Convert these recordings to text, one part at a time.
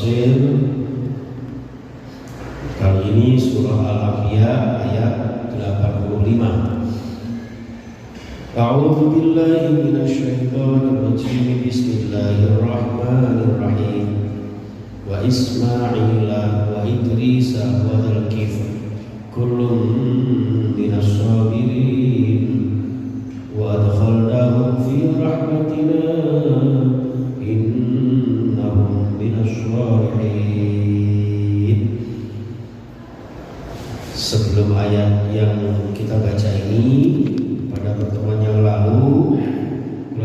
tafsir. Kali ini surah Al-Anbiya ayat 85. A'udzu billahi minasyaitonir rajim. Bismillahirrahmanirrahim. Wa Ismaila wa Idrisa wa Dzulkifl kullun minas sabirin wa adkhalnahum fi rahmatina innahum minas shalihin. Sebelum ayat yang kita baca ini, pada pertemuan yang lalu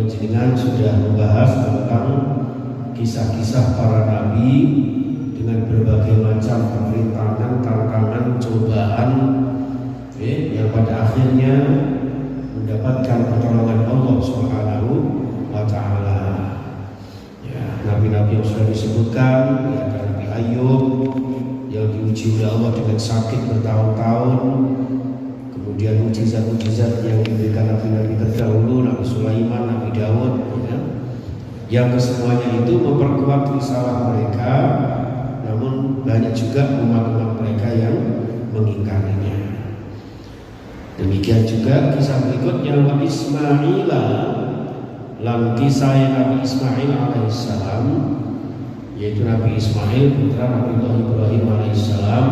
Kalau jenengan sudah membahas tentang kisah-kisah para nabi dengan berbagai macam perintangan, tantangan, cobaan, yang pada akhirnya mendapatkan pertolongan Allah Subhanahu wa Ta'ala. Nabi-nabi yang sudah disebutkan, ada Nabi Ayub yang diuji oleh Allah dengan sakit bertahun-tahun, kemudian mujizat-mujizat yang diberikan nabi-nabi terdahulu, Nabi Sulaiman, Nabi Daud, yang kesemuanya itu memperkuat risalah mereka, namun banyak juga umat-umat mereka yang mengingkarinya. Demikian juga kisah berikutnya Nabi Ismail, dalam kisah Nabi Ismail alaihissalam, yaitu Nabi Ismail putra Nabi Ibrahim alaihissalam,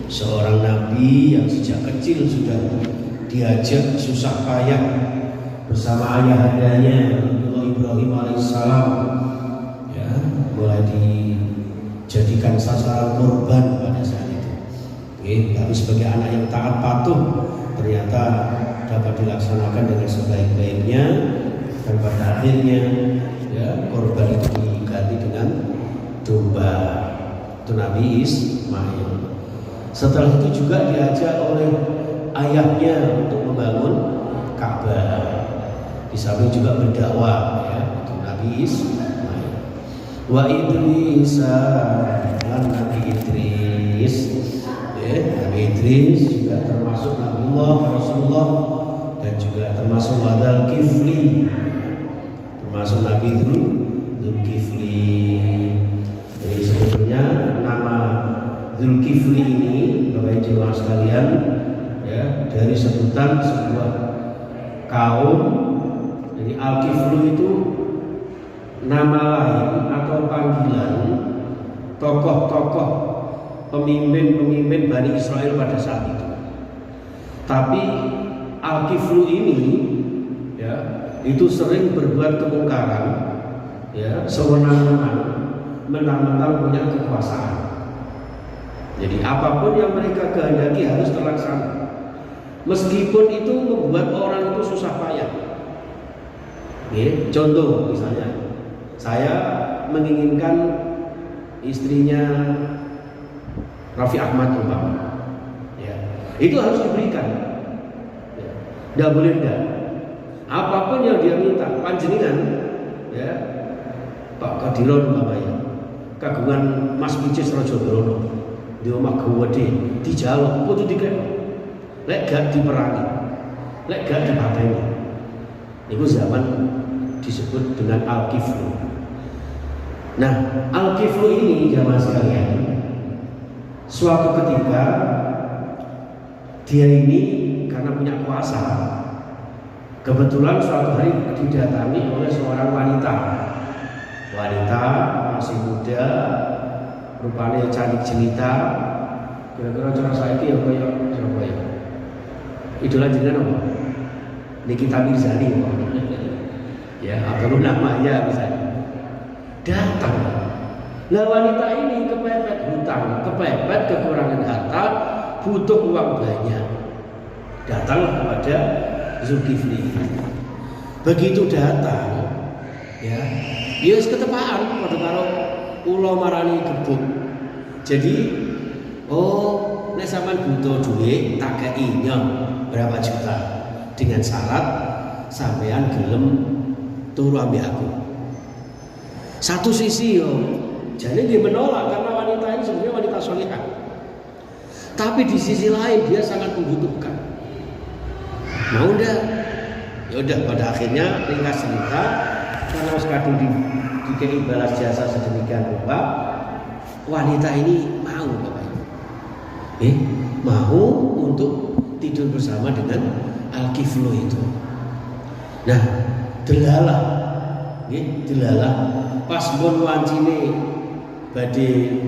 seorang nabi yang sejak kecil sudah diajak susah payah bersama ayahandanya Nabi Ibrahim alaihissalam, mulai dijadikan sasaran korban pada saat itu. Tapi sebagai anak yang taat patuh ternyata dapat dilaksanakan dengan sebaik-baiknya, dan pada akhirnya korban itu diganti dengan domba, itu Nabi Ismail. Setelah itu juga diajak oleh ayahnya untuk membangun Ka'bah, di samping juga berdakwah, itu Nabi Ismail. Wa Idris, dan Nabi Idris, Nabi Idris juga termasuk Nabiullah Rasulullah, dan juga termasuk Dzulkifli, termasuk Nabi Dzulkifli. Jadi sebetulnya nama Dzulkifli ini, Bapak Ibu jemaah sekalian, dari sebutan sebuah kaum. Jadi Al-Kiflu itu nama lain atau panggilan tokoh-tokoh pemimpin-pemimpin Bani Israel pada saat itu. Tapi Al-Kiflu ini itu sering berbuat kemungkaran, sewenang-wenang, mentang-mentang punya kekuasaan. Jadi apapun yang mereka kehendaki harus terlaksana, meskipun itu membuat orang itu susah payah. Contoh misalnya, saya menginginkan istrinya Raffi Ahmad umpama, itu harus diberikan, tidak boleh tidak. Apapun yang dia minta, panjenengan, Pak Kadiron umpamanya, kagungan Mas Picis Raja Brono, di omah gede dijaluk, kudu dikek, lek gak diperangi, lek gak dipateni. Itu zaman disebut dengan Al-Kiflu. Nah, Al-Kiflu ini jamaah sekalian, suatu ketika dia ini karena punya kuasa, kebetulan suatu hari didatangi oleh seorang wanita masih muda, rupanya cantik jelita, kira-kira cara saiki ya kaya Surabaya. Idola jenengan apa? Nikita Mirzani atau namanya misalnya. Datang. Nah, wanita ini kepepet hutang, kepepet kekurangan harta, butuh uang banyak. Datang kepada Dzulkifli. Begitu datang, ketepaan pada karo ulo marani gebuk. Jadi, nek sampean butuh duit, tak kei berapa juta, dengan syarat sampean gelem turu ambek aku. Satu sisi jadi dia menolak karena wanita ini sebenarnya wanita solihah. Tapi di sisi lain dia sangat membutuhkan. Mau ndak? Ya udah, pada akhirnya ringkas cerita, karena harus kadung dikei balas jasa sedemikian rupa, wanita ini mau Bapak Ibu. Mau untuk tidur bersama dengan Al-Kiflu itu. Nah, delalah pas mun wancine badhe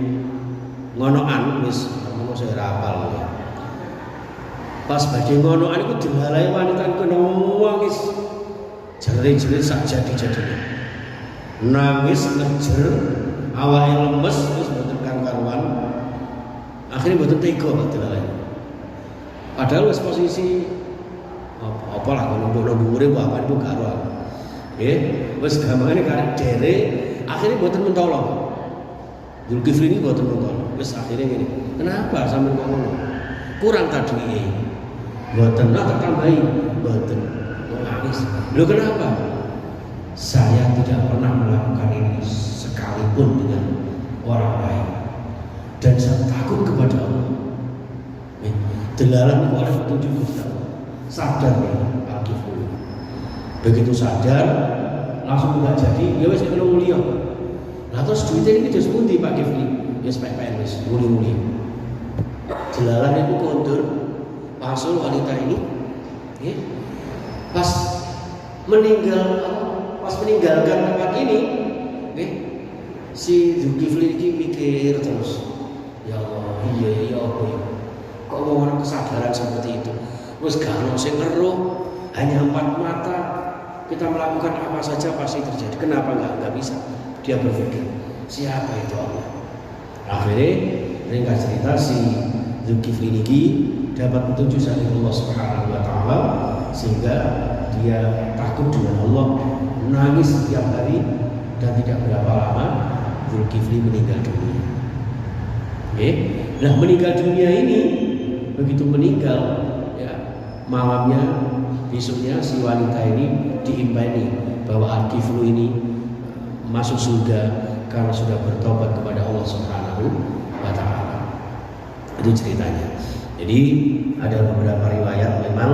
ngonoan wis ngono saya rapal ya. Pas badhe ngonoan iku delalahe wanita iku nangis jerit-jerit sak jadi-jadine. Nangis ngejer awake lemes terus mboten karuan. Akhirnya mboten tega Pak delalahe. Padahal wis posisi apa lah kalau dhuwur-dhuwure bapak ibu karo. Wis gampangane karek dere akhirnya mboten mentolo. Zulkifli ini mboten mentolo. Wis akhirnya ngene. Kenapa sampean kok ngono? Kurang tadi. Mboten tak tambahi. Mboten. Nangis. Lho kenapa? Saya tidak pernah melakukan ini sekalipun dengan orang lain. Dan saya takut kepada Allah. Delalah itu oleh petunjuk Gusti Allah. Sadar ya, Al-Kiflu. Begitu sadar, langsung enggak jadi, ya wis kena mulia. Nah terus duitnya ini terus pundi Pak Kifli? Ya PPN wis mulia. Delalah itu kondur, langsung wanita ini, pas meninggalkan tempat ini, si Zulkifli ini mikir terus, ya Allah, iya apa ya? Kok mau orang kesadaran seperti itu? Wes kalau saya ngeruh, hanya 4 mata kita melakukan apa saja pasti terjadi. Kenapa nggak bisa? Dia berpikir siapa itu Allah. Akhirnya ringkas cerita si Zulkifli ini dapat petunjuk dari Allah Subhanahu Wa Taala sehingga dia takut dengan Allah, nangis setiap hari dan tidak berapa lama Zulkifli meninggal dunia. Nah meninggal dunia ini begitu meninggal ya malamnya besoknya si wanita ini diimbangi bahwa Al-Kiflu ini masuk surga karena sudah bertobat kepada Allah Subhanahu wa Ta'ala. Itu ceritanya. Jadi ada beberapa riwayat memang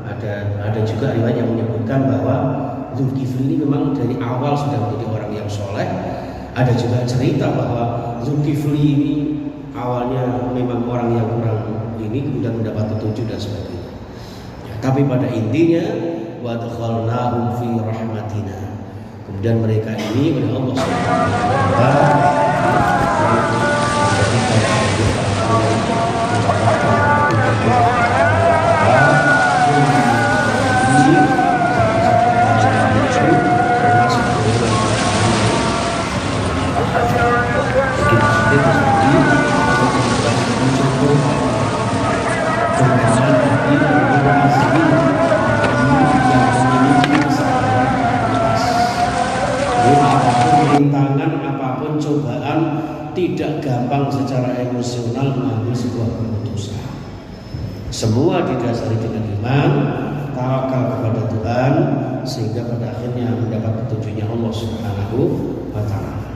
ada juga riwayat yang menyebutkan bahwa Zulkifli ini memang dari awal sudah menjadi orang yang soleh. Ada juga cerita bahwa Zulkifli ini awalnya memang orang yang kurang ini kemudian mendapat petunjuk dan sebagainya. Ya, tapi pada intinya wa dakhalnahum fi rahmatina. Kemudian mereka ini oleh Allah Subhanahu wa taala rintangan apapun cobaan tidak gampang secara emosional mengambil sebuah keputusan. Semua didasari dengan iman, tawakal kepada Tuhan sehingga pada akhirnya mendapat petunjuknya Allah Subhanahu wa taala.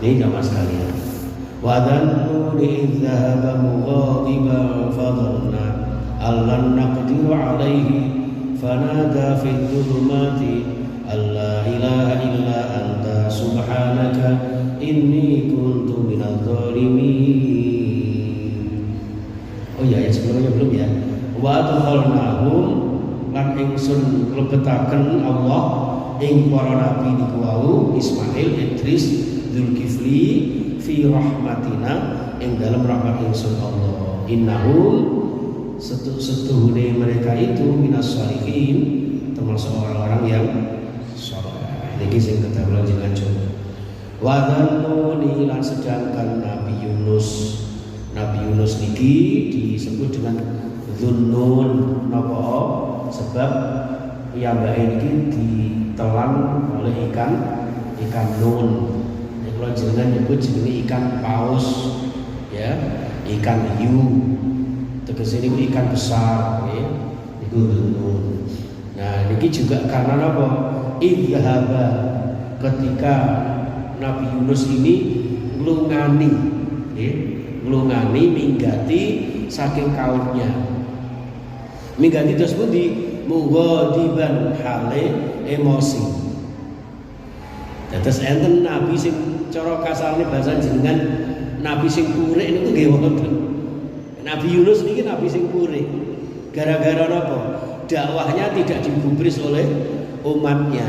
Ini jamaah sekalian. Wa dhannu idh dhahaba mughadiban fadhanna allan naqdiru alaihi fanada fi dhulumati alla ilaha illa anta subhanaka inni kuntu minadh dhalimin. Oh iya ya sebelumnya belum ya. Wa adkhalnahum lan ingsun lebetaken Allah ing para nabi niku wau Ismail, Idris, Zulkifli fi rahmatina ing dalam rahmat ingsun Allah. Innahum setuhune mereka itu minas sholihin termasuk orang-orang yang saleh. Niki sing kedaluan jenengan coba. Wa dzannuni lan sedangkan Nabi Yunus niki disebut dengan Dzunnun napa sebab piyambake niki ditelan oleh ikan nun. Nek kula jenengan nyebut jenenge ikan paus ya, ikan hiu. Tegese niku ikan besar nggih. Niku Dzunnun. Nah, niki juga karena apa? Idhaba ketika Nabi Yunus ini nglungani minggati saking kaumnya. Minggati tersebut di mughadiban hale emosi. Terus enten nabi sing cara kasarane bahasa jenengan nabi sing purik niku nggih wonten. Nabi Yunus niki nabi sing purik. Gara-gara napa? Dakwahnya tidak digubris oleh umatnya.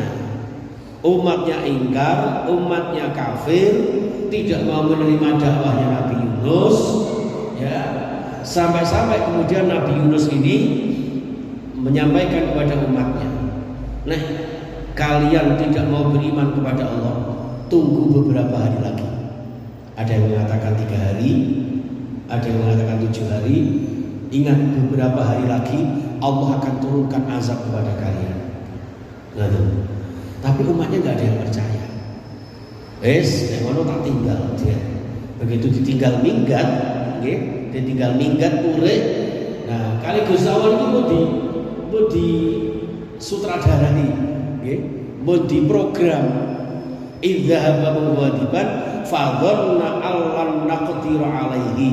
Umatnya ingkar, umatnya kafir, tidak mau menerima dakwahnya Nabi Yunus, ya. Sampai-sampai kemudian Nabi Yunus ini menyampaikan kepada umatnya, nah, kalian tidak mau beriman kepada Allah, tunggu beberapa hari lagi. Ada yang mengatakan 3 hari, ada yang mengatakan 7 hari. Ingat, beberapa hari lagi Allah akan turunkan azab kepada kalian. Nah, tapi umatnya nggak ada yang percaya. Yang ngono tak tinggal dia. Begitu ditinggal minggat, ditinggal minggat pure. Nah, kali Gus Awan itu mau di sutradarai, mau di program. Idzahaba mughadiban fadhanna allan naqdiru alaihi.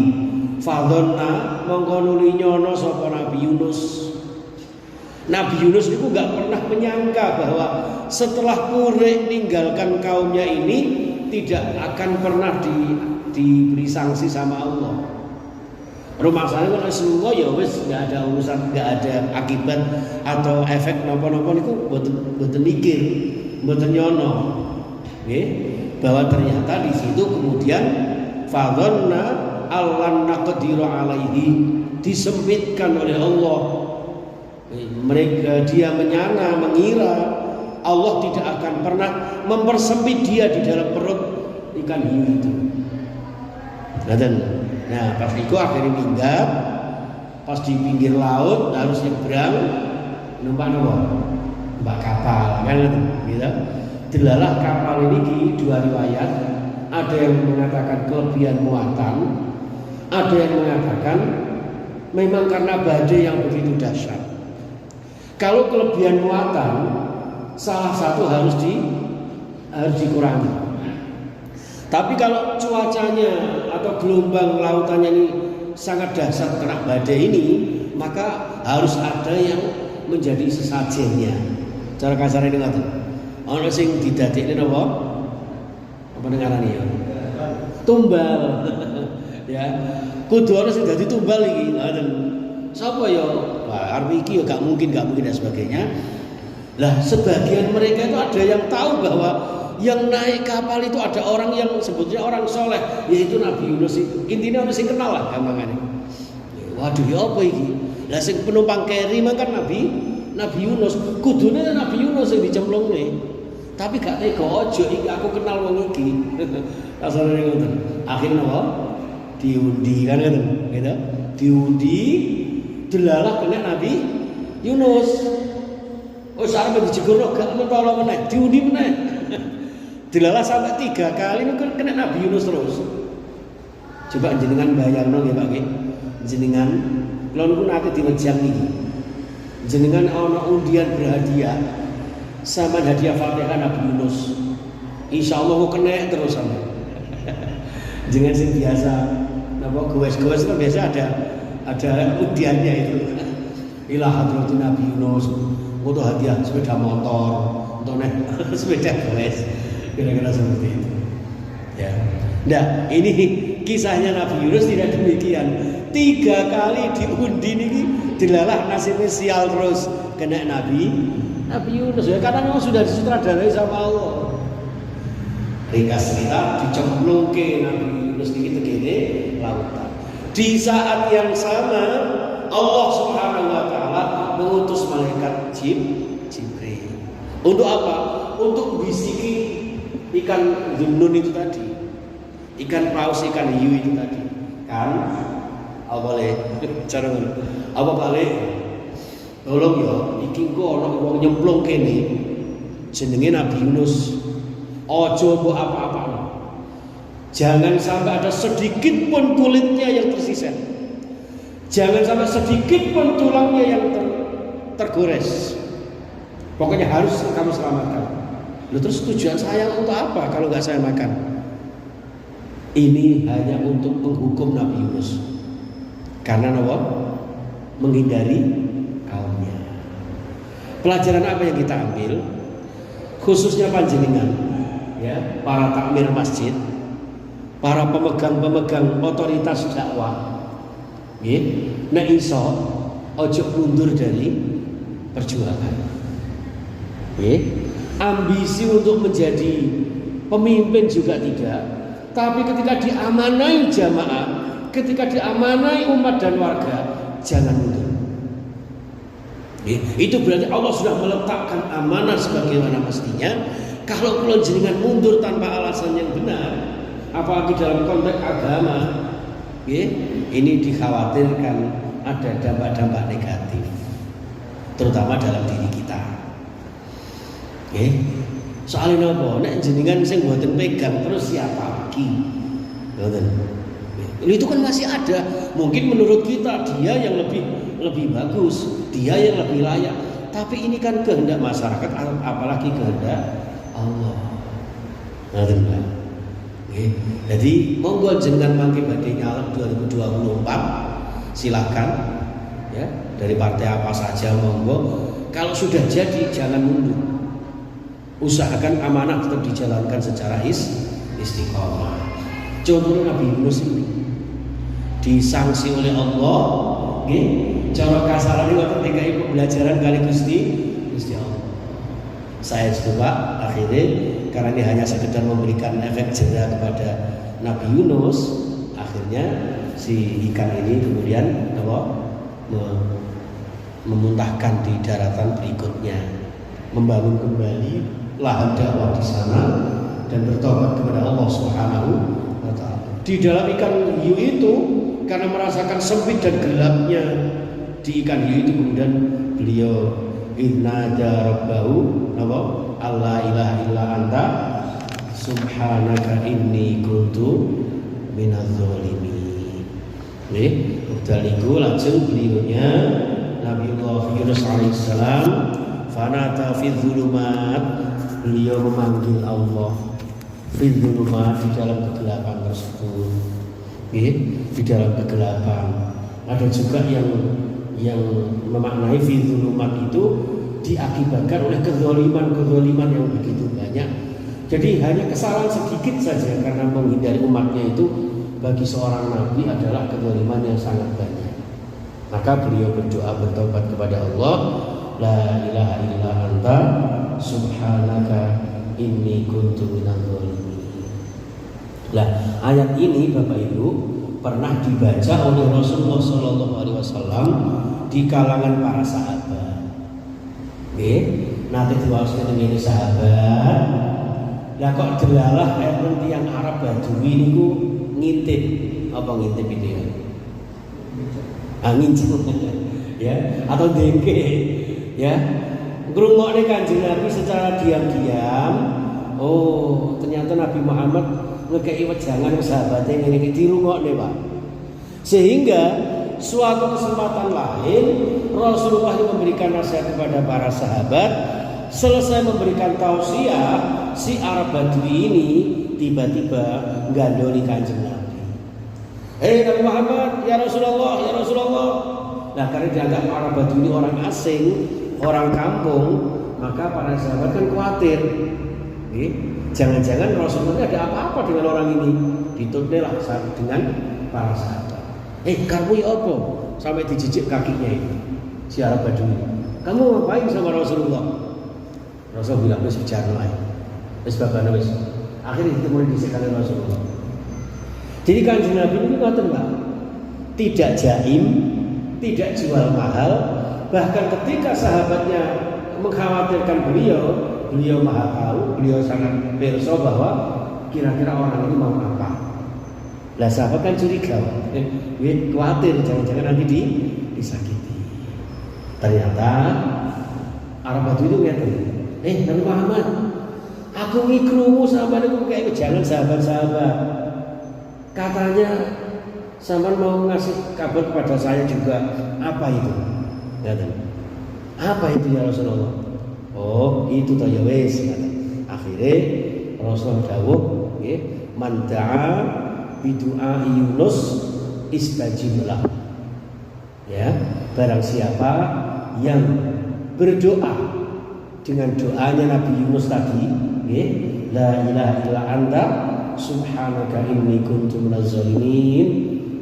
Fadhanna mongko nuli nyono sapa Nabi Yunus. Nabi Yunus itu gak pernah menyangka bahwa setelah pure meninggalkan kaumnya ini tidak akan pernah diberi sanksi sama Allah. Rumah saya kalau semua ya wis gak ada urusan, gak ada akibat atau efek nopo-nopo itu boten mikir, boten nyono. Bahwa ternyata di situ kemudian fadhanna allan naqdiru alaihi, disempitkan oleh Allah. Dia mengira Allah tidak akan pernah mempersempit dia di dalam perut ikan hiu itu. Nah, pas itu akhirnya minggat, pas di pinggir laut harus nyebrang, numpak kapal, kan gitu. Delalah kapal ini di 2 riwayat, ada yang mengatakan kelebihan muatan, ada yang mengatakan memang karena badai yang begitu dahsyat. Kalau kelebihan muatan, salah satu harus dikurangi. Tapi kalau cuacanya atau gelombang lautannya ini sangat dahsyat kena badai ini, maka harus ada yang menjadi sesajennya. Cara kasarnya dengan ono sing didadekne napa? Apa dengarane ya? Tumbal. Ya. Kudu ono sing dadi tumbal iki. Sapa ya? Wah, arep iki ya gak mungkin dan sebagainya. Lah, sebagian mereka itu ada yang tahu bahwa yang naik kapal itu ada orang yang sebetulnya orang soleh, yaitu Nabi Yunus itu. Intinya orang sing kenal lah gampangane. Waduh, ya apa iki? Lah sing penumpang keri makan Nabi Yunus, kudune Nabi Yunus yang dicemplungne. Tapi gak tega ojo iki aku kenal wong iki. Asale ngoten. Akhirnya apa? Diundi kan gitu. Diundi delalah kena Nabi Yunus. Oh, sampai dijegurno gak mentolo meneh, diundi meneh. Delalah sampai 3 kali itu kena Nabi Yunus terus. Coba jenengan bayangno nggih Pak nggih. Jenengan kula niku nate diwejang iki. Jenengan ana undian berhadiah sama hadiah Fatihah Nabi Yunus. Insyaallah kok kena terus sampe. Jenengan sing biasa napa gowes-gowes kan biasa ada undiannya itu. Ila hadratin Nabi Yunus, untuk hadiah sepeda motor, untuk sepeda gowes, kira-kira seperti itu. Ya. Nah, ini kisahnya Nabi Yunus tidak demikian. 3 kali diundi niki dilalah nasibnya sial terus kena Nabi Yunus ya, karena memang sudah disutradarai sama Allah. Ringkas cerita dicemplungke Nabi Yunus niki tegene lautan. Di saat yang sama Allah Subhanahu wa taala mengutus malaikat Jibril. Untuk apa? Untuk bisiki ikan Zunnun itu tadi. Ikan paus, ikan hiu itu tadi. Kan? Apa boleh? Cara ngono. Apa balik? Tolong ya, iki kok ana wong nyemplung kene. Jenenge Nabi Yunus. Aja mbok apa-apa. Jangan sampai ada sedikit pun kulitnya yang tersisa. Jangan sampai sedikit pun tulangnya yang tergores. Pokoknya harus kamu selamatkan. Lalu terus tujuan saya untuk apa kalau nggak saya makan? Ini hanya untuk menghukum Nabi Yunus. Karena apa? Menghindari kaumnya. Pelajaran apa yang kita ambil? Khususnya panjenengan. ya, para takmir masjid, para pemegang-pemegang otoritas dakwah, nek iso ojo mundur dari perjuangan. Ambisi untuk menjadi pemimpin juga tidak, tapi ketika diamanai jamaah, ketika diamanai umat dan warga, jangan mundur. Itu berarti Allah sudah meletakkan amanah sebagaimana mestinya. Kalau kula jenengan mundur tanpa alasan yang benar, apalagi dalam konteks agama, ini dikhawatirkan ada dampak-dampak negatif, terutama dalam diri kita. Soalnya apa? Nek jenengan sing mboten pegang terus siapa lagi? Itu kan masih ada. Mungkin menurut kita dia yang lebih bagus, dia yang lebih layak. Tapi ini kan kehendak masyarakat, apalagi kehendak Allah. Jadi monggo jenengan mangke badhe nyalek 2024, silakan ya, dari partai apa saja monggo. Kalau sudah jadi jangan mundur. Usahakan amanah tetap dijalankan secara istiqomah. Contohnya Nabi Yunus ini disangsi oleh Allah, cara kasaran ini waktu tiga pembelajaran kali Gusti Allah. Saya coba akhirnya karena ini hanya sekedar memberikan efek jera kepada Nabi Yunus, akhirnya si ikan ini kemudian memuntahkan di daratan berikutnya, membangun kembali lahan dakwah di sana dan bertobat kepada Allah Subhanahu wa taala. Di dalam ikan hiu itu karena merasakan sempit dan gelapnya di ikan hiu itu, kemudian beliau innada rabbahu Allah ilaha illa anta subhanaka inni kuntu minadz zalimin. Udaliku langsung beliaunya Nabiullah Yunus alaihissalam fanata fi dzulumat, beliau memanggil Allah fi dzulumat, di dalam kegelapan tersebut. Di dalam kegelapan. Ada juga yang memaknai fi dzulumat itu diakibatkan oleh kezaliman yang begitu banyak. Jadi hanya kesalahan sedikit saja karena menghindari umatnya itu bagi seorang nabi adalah kezaliman yang sangat banyak. Maka beliau berdoa bertobat kepada Allah, la ilaha illa anta subhanaka inni kuntu minadz zalimin. Lah, ayat ini Bapak Ibu pernah dibaca oleh Rasulullah Shallallahu Alaihi Wasallam di kalangan para sahabat. Nanti diwaskan ini sahabat. Lah kok delalah enten yang Arab Badui niku ngintip apa ngintip itu ya? Angin ya atau dengke ya. Ngrungokne Kanjeng Nabi secara diam-diam. Oh, ternyata Nabi Muhammad ngekei wejangan sahabatnya ngene iki dirungokne, Pak. Sehingga suatu kesempatan lain Rasulullah memberikan nasihat kepada para sahabat. Selesai memberikan tausiah, si Arab Badui ini tiba-tiba gandoli Kanjeng Nabi. Nabi Muhammad, ya Rasulullah, ya Rasulullah. Nah, karena dianggap Arab Badui ini orang asing, orang kampung, maka para sahabat kan khawatir. Jangan-jangan Rasulullah ada apa-apa dengan orang ini. Ditutuplah dengan para sahabat. Kamu ya apa? Sampai dijijik kakinya itu si Arab Badui. Kamu ngapain sama Rasulullah? Rasul bilang wis bicara lain. Wis babane wis. Akhirnya mulai disekali Rasulullah. Jadi Kanjeng Nabi ini ngoten Pak. Tidak jaim, tidak jual mahal, bahkan ketika sahabatnya mengkhawatirkan beliau maha tahu, beliau sangat pirsa bahwa kira-kira orang ini mau apa. Lah sahabat kan curiga, khawatir jangan-jangan nanti disakiti. Ternyata Arab itu ngeten. Nabi Muhammad, aku ngikrumu sama niku kayak jangan sahabat-sahabat. Katanya sampean mau ngasih kabar kepada saya juga. Apa itu? Apa itu ya Rasulullah? Oh, itu toh ya wis. Akhirnya Rasulullah dawuh, man da'a bi du'a Yunus istajib lahu. Ya, barang siapa yang berdoa dengan doanya Nabi Yunus tadi, la ilaha illa anta subhanaka inni kuntu minaz zalimin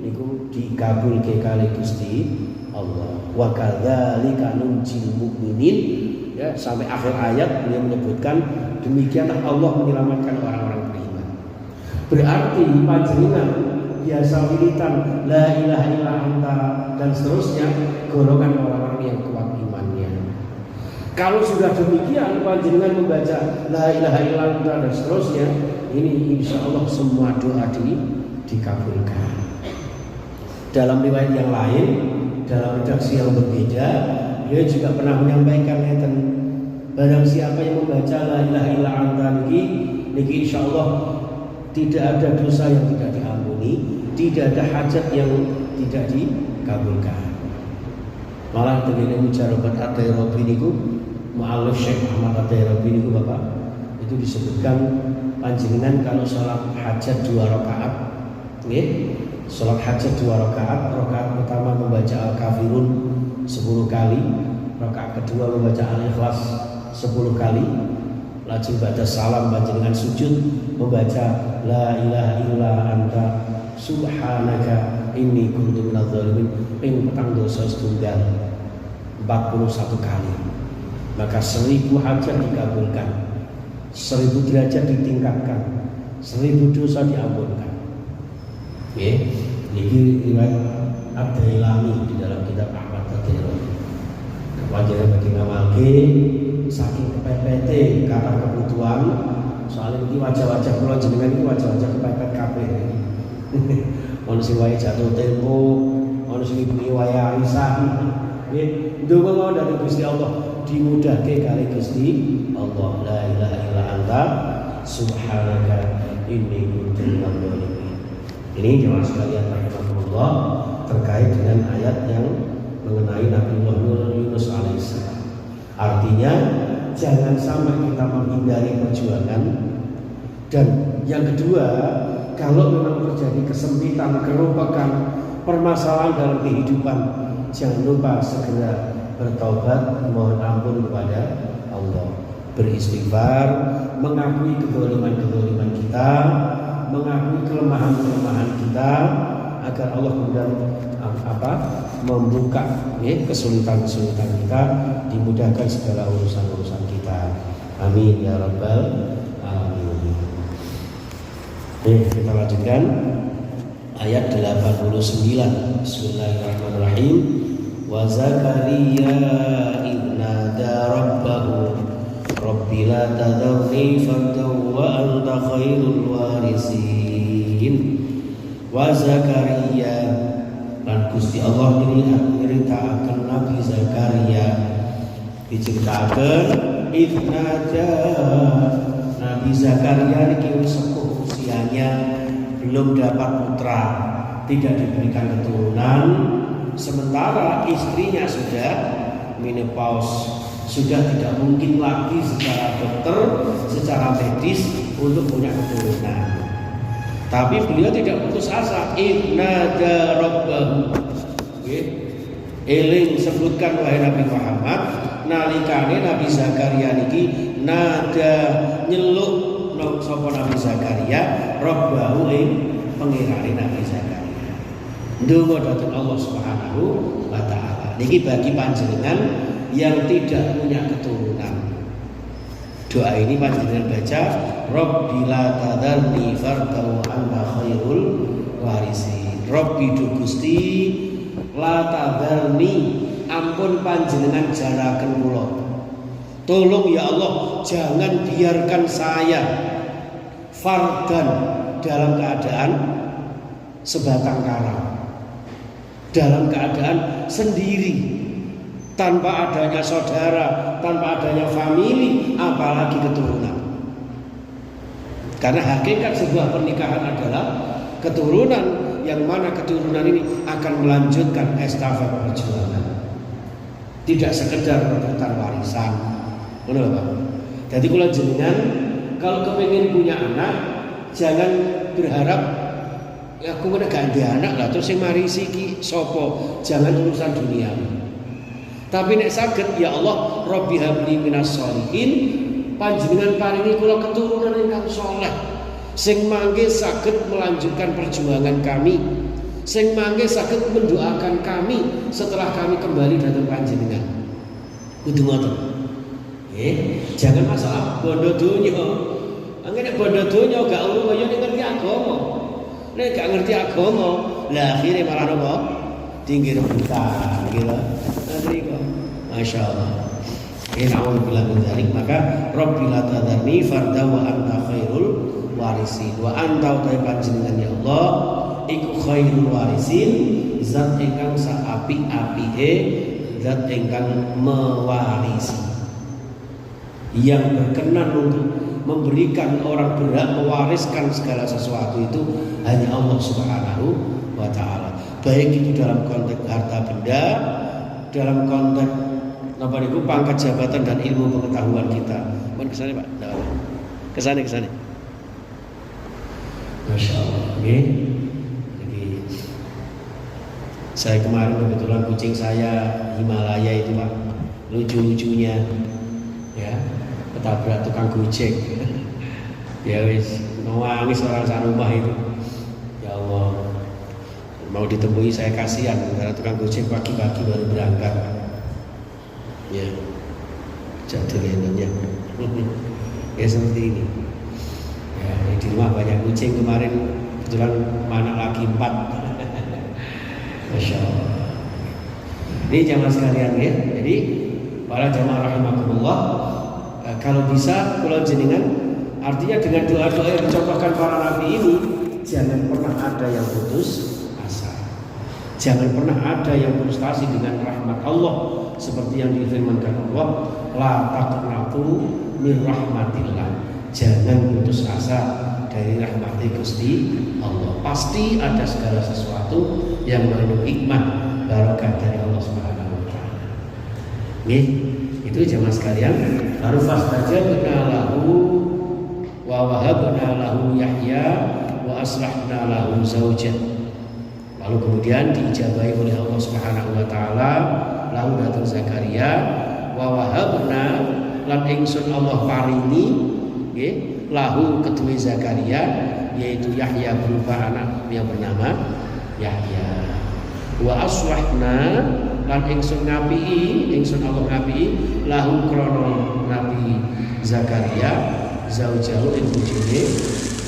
niku dikabulke kali Gusti Allah. Wa kadzalika nunjil mukminin, ya, sampai akhir ayat beliau menyebutkan demikianlah Allah menyelamatkan orang-orang beriman. Berarti panjenengan biasa wiritan la ilaha illa anta dan seterusnya golongan orang-orang yang kuat imannya. Kalau sudah demikian panjenengan membaca la ilaha illa anta dan seterusnya, ini insya Allah semua doa dikabulkan. Dalam riwayat yang lain, dalam redaksi yang berbeda, beliau juga pernah menyampaikan barang siapa yang membaca la ilaha illa anta niki insya Allah tidak ada dosa yang tidak diampuni, tidak ada hajat yang tidak dikabulkan. Malah dengan Mujarabat At-Tairabi niku mu'allif Syekh Ahmad At-Tairabi niku Bapak, itu disebutkan panjenengan kalau sholat hajat 2 rakaat, nggih, sholat hajat 2 rakaat, rakaat pertama membaca Al-Kafirun 10 kali, rakaat kedua membaca Al-Ikhlas 10 kali, laju baca salam panjenengan sujud membaca la ilaha illa anta subhanaka inni kuntu minaz zalimin ping petang dosa setunggal 41 kali, maka 1000 hajat dikabulkan, 1000 derajat ditingkatkan, 1000 dosa diampunkan. Ini riwayat Ad-Dailami di dalam kitab Ahmad Ad-Dailami. Kewajiban bagi ngamalke saking kepepet kapan kebutuhan, soalnya ini wajah-wajah kula jenengan ini wajah-wajah kepepet kabeh. Ono sing wae jatuh tempo, ono sing ibu wae arisan. Nggih, ndonga mawon dari Gusti Allah dimudahke kali Gusti Allah. La ilaha illa anta subhanaka inni kuntu minadz zalimin. Ini jemaah sekalian rahimakumullah terkait dengan ayat yang mengenai Nabi Yunus alaihissalam. Artinya jangan sampai kita menghindari perjuangan, dan yang kedua, kalau memang terjadi kesempitan, kerupakan, permasalahan dalam kehidupan, jangan lupa segera bertaubat, mohon ampun kepada Allah, beristighfar, mengakui kedoliman-kedoliman kita, mengakui kelemahan-kelemahan kita, agar Allah kemudian membuka kesulitan-kesulitan kita, dimudahkan segala urusan-urusan kita. Amin ya rabbal alamin. Kita lanjutkan ayat 89. Bismillahirrahmanirrahim. Wa Zakaria idnada rabbahu rabbi la tadharni fardan wa anta khairul warisin. Wa Zakaria, dan Gusti Allah nyeritakan Nabi Zakaria, diceritakan idnada Nabi Zakaria niki sepuh usianya, belum dapat putra, tidak diberikan keturunan, sementara istrinya sudah menopause, sudah tidak mungkin lagi secara dokter, secara medis untuk punya keturunan. Tapi beliau tidak putus asa. Idnada rabbahu, eling sebutkan wahai Nabi Muhammad, nalikane Nabi Zakaria niki nada nyeluk sapa Nabi Zakaria rabbahu ing pengirane Nabi Zakaria, ndonga dhateng Allah Subhanahu wa taala. Niki bagi panjenengan yang tidak punya keturunan, doa ini panjenengan baca, Rabbi la tadharni fardan wa anta khairul warisin. Rabbi du Gusti la tadharni, ampun panjenengan jaraken kula. Tolong ya Allah, jangan biarkan saya fardan, dalam keadaan sebatang kara, dalam keadaan sendiri, tanpa adanya saudara, tanpa adanya famili, apalagi keturunan. Karena hakikat sebuah pernikahan adalah keturunan, yang mana keturunan ini akan melanjutkan estafet perjuangan, tidak sekedar perebutan warisan. Benar Pak? Jadi kalau jenengan kalau kepingin punya anak, jangan berharap ya aku udah ganti anak lah terus yang marisi ki sopo, jangan urusan dunia. Tapi nek saged ya Allah, Rabbi habli minas sholihin, panjenengan paringi kula keturunan ingkang saleh sing mangke saged melanjutkan perjuangan kami, sing mangke saged mendoakan kami setelah kami kembali datang panjenengan. Kudu ngoten. Jangan masalah bondo donya. Angger bondo donya gak urung kaya ngerti agama. Nek gak ngerti agama, lah akhire malah napa? Tinggi rebutan gitu. Nanti kok Masya Allah. Na'udzubillah min dzalik. Maka Rabbi la tadharni farda wa anta khairul warisin. Wa anta utai panjenengan ya Allah iku khairul warisin, zat ingkang saapik-apike, zat ingkang mewarisi, yang berkenan untuk memberikan orang berhak mewariskan segala sesuatu itu hanya Allah Subhanahu wa ta'ala. Baik itu dalam konteks harta benda, dalam konteks apa itu pangkat jabatan dan ilmu pengetahuan kita. Mohon kesana Pak. Kesana. Masya Allah. Jadi saya kemarin kebetulan kucing saya Himalaya itu Pak, lucu-lucunya ya ketabrak tukang gojek. Ya wis nangis orang sarumah itu. Ya Allah. Mau ditemui saya kasihan karena tukang gojek pagi-pagi baru berangkat. Ya, jatuh ininya. Ya seperti ini. Ya, di rumah banyak kucing kemarin kebetulan anak lagi 4. Masya Allah. Ini jamaah sekalian ya. Jadi para jamaah rahimakumullah, kalau bisa kalau jenengan, artinya dengan doa-doa yang dicontohkan para nabi ini, jangan pernah ada yang putus asa. Jangan pernah ada yang frustasi dengan rahmat Allah. Seperti yang difirmankan Allah, la taqnatu min rahmatillah. Jangan putus asa dari rahmat Gusti Allah. Pasti ada segala sesuatu yang mengandung hikmah barokah dari Allah Subhanahu wa taala. Nih, itu jemaah sekalian. Lalu fastajabna lahu wa wahabna lahu Yahya wa aslahna lahu zawjah. Lalu kemudian diijabahi oleh Allah Subhanahu wa taala lalu datang Zakaria wa wahabna lan ingsun Allah paringi nggih lahu kedue Zakaria yaitu Yahya berupa anak yang bernama Yahya. Wa aslahna lan ingsun ngapii, ingsun Allah ngapii lahu krono Nabi Zakaria zaujahu ing bojone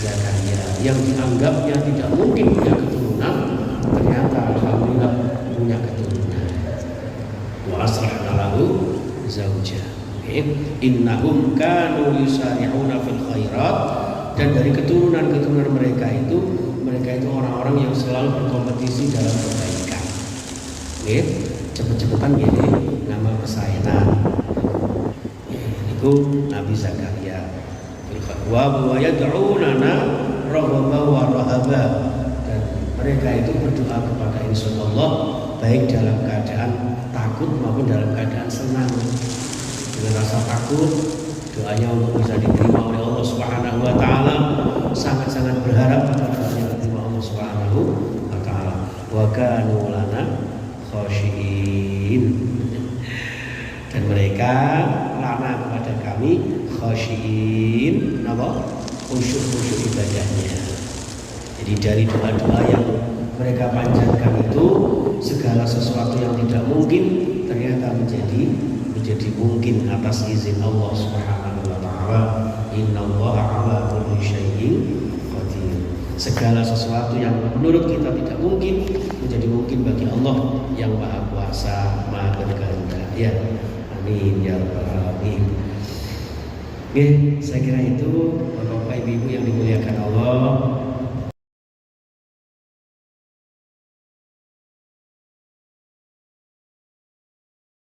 Zakaria yang dianggapnya tidak mungkin punya keturunan, ternyata alhamdulillah punya keturunan. Wa aslahna lahu zauja. Innahum kanu yusari'una fil khairat, dan dari keturunan mereka itu orang-orang yang selalu berkompetisi dalam kebaikan. Cepet-cepetan gini nama pesanan. Itu Nabi Zakaria. Wa yad'unana raghaba wa rahaba, dan mereka itu berdoa kepada Insya Allah baik dalam keadaan takut maupun dalam keadaan senang. Dengan rasa takut, doanya untuk bisa diterima oleh Allah Subhanahu wa taala, sangat-sangat berharap doanya diterima Allah Subhanahu wa taala. Wa kanu lana khashiin, dan mereka lana kepada kami khashiin, napa? Khusyuk ibadahnya. Jadi dari doa-doa yang mereka panjatkan itu, segala sesuatu yang tidak mungkin ternyata menjadi mungkin atas izin Allah Subhanahu wa taala. Innallaha 'ala kulli syai'in qadir. Segala sesuatu yang menurut kita tidak mungkin menjadi mungkin bagi Allah yang Maha Kuasa, Maha Berkehendak. Ya. Amin ya rabbal alamin. Oke, saya kira itu Bapak Ibu yang dimuliakan